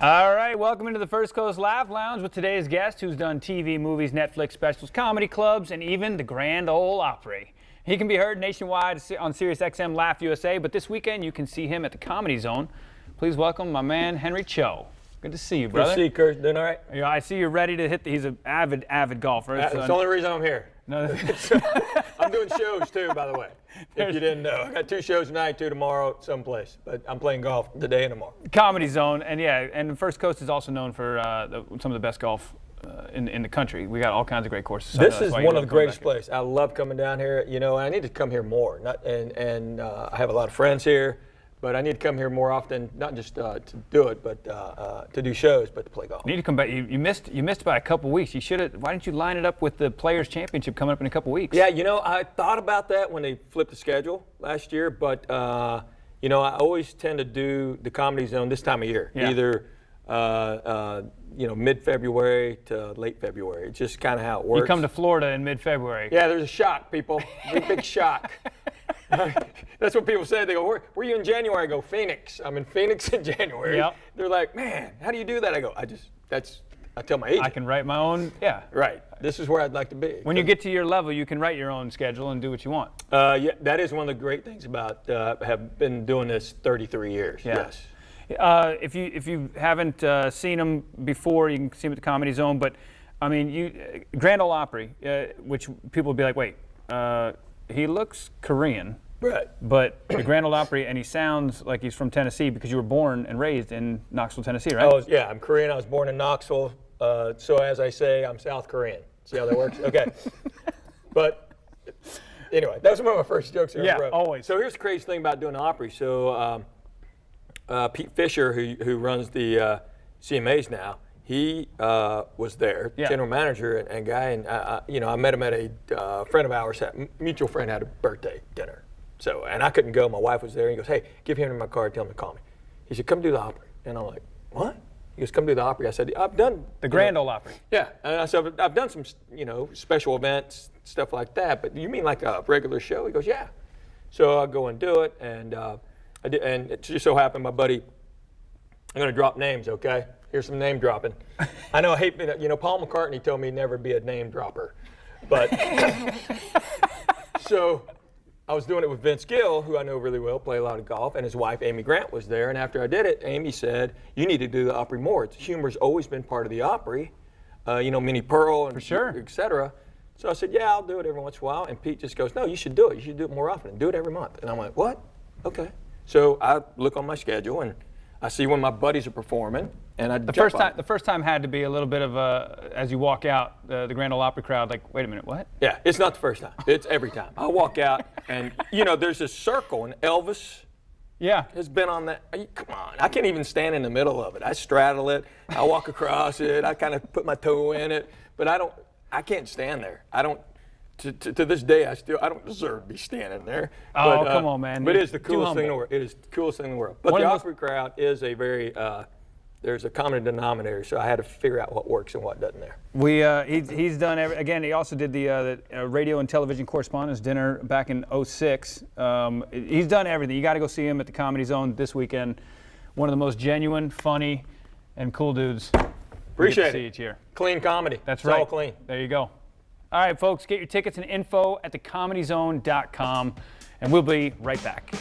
All right, welcome into the First Coast Laugh Lounge with today's guest who's done TV, movies, Netflix specials, comedy clubs, and even the Grand Ole Opry. He can be heard nationwide on SiriusXM Laugh USA, but this weekend you can see him at the Comedy Zone. Please welcome my man, Henry Cho. Good to see you, brother. Good to see you, Kurt. Doing all right? Yeah, I see you're ready to hit he's an avid golfer. That's the only reason I'm here. No. I'm doing shows, too, by the way, if you didn't know. I got 2 shows tonight, 2 tomorrow, someplace. But I'm playing golf today and tomorrow. Comedy Zone, and yeah, and the First Coast is also known for some of the best golf in the country. We got all kinds of great courses. So this is one of the greatest places. I love coming down here. You know, I need to come here more. I have a lot of friends here. But I need to come here more often, not just to do it, but to do shows, but to play golf. You need to come back. You missed by a couple weeks. You should have. Why didn't you line it up with the Players Championship coming up in a couple weeks? Yeah, you know, I thought about that when they flipped the schedule last year, but you know, I always tend to do the Comedy Zone this time of year, either you know, mid-February to late February. It's just kind of how it works. You come to Florida in mid-February. Yeah, there's a shock, people. Big shock. That's what people say. They go, where are you in January? I go, Phoenix. I'm in Phoenix in January. Yep. They're like, man, how do you do that? I go, I tell my agent. I can write my own, yeah. Right. This is where I'd like to be. When you get to your level, you can write your own schedule and do what you want. Yeah, that is one of the great things about have been doing this 33 years. Yeah. Yes. If you haven't seen him before, you can see him at the Comedy Zone. But I mean, Grand Ole Opry, which people would be like, wait, he looks Korean. Right. But the Grand Ole Opry, and he sounds like he's from Tennessee because you were born and raised in Knoxville, Tennessee, right? Yeah, I'm Korean. I was born in Knoxville. So as I say, I'm South Korean. See how that works? Okay. But anyway, that was one of my first jokes. Yeah, always. So here's the crazy thing about doing the Opry. So Pete Fisher, who runs the CMAs now, he was there, general manager and guy, and you know, I met him at a friend of ours, mutual friend had a birthday dinner. So, and I couldn't go. My wife was there. He goes, hey, give him my card. Tell him to call me. He said, come do the Opry. And I'm like, what? He goes, come do the Opry. I said, I've done the Grand Ole Opry. Yeah, and I said, I've done some, you know, special events, stuff like that. But you mean like a regular show? He goes, yeah. So I go and do it, and I did, and it just so happened, my buddy. I'm going to drop names, okay? Here's some name dropping. I know, you know, Paul McCartney told me he'd never be a name dropper, but so. I was doing it with Vince Gill, who I know really well, play a lot of golf, and his wife, Amy Grant, was there. And after I did it, Amy said, you need to do the Opry more. Humor's always been part of the Opry, you know, Minnie Pearl, and et cetera. So I said, yeah, I'll do it every once in a while. And Pete just goes, no, you should do it. You should do it more often. Do it every month. And I'm like, what? Okay. So I look on my schedule, and I see when my buddies are performing, and I the first time had to be a little bit of a, as you walk out, the Grand Ole Opry crowd, like, wait a minute, what? Yeah, it's not the first time. It's every time. I walk out, and you know, there's this circle, and Elvis has been on that. Come on, I can't even stand in the middle of it. I straddle it, I walk across it, I kind of put my toe in it, but I can't stand there. I don't. To this day, I don't deserve to be standing there. Oh, come on, man. But it is the coolest thing in the world. It is the coolest thing in the world. But the Opry crowd is a very, there's a common denominator, so I had to figure out what works and what doesn't there. He's done, again, he also did the radio and television correspondence dinner back in '06. He's done everything. You got to go see him at the Comedy Zone this weekend. One of the most genuine, funny, and cool dudes. Appreciate it. See each year. Clean comedy. That's right. It's all clean. There you go. All right, folks, get your tickets and info at thecomedyzone.com, and we'll be right back.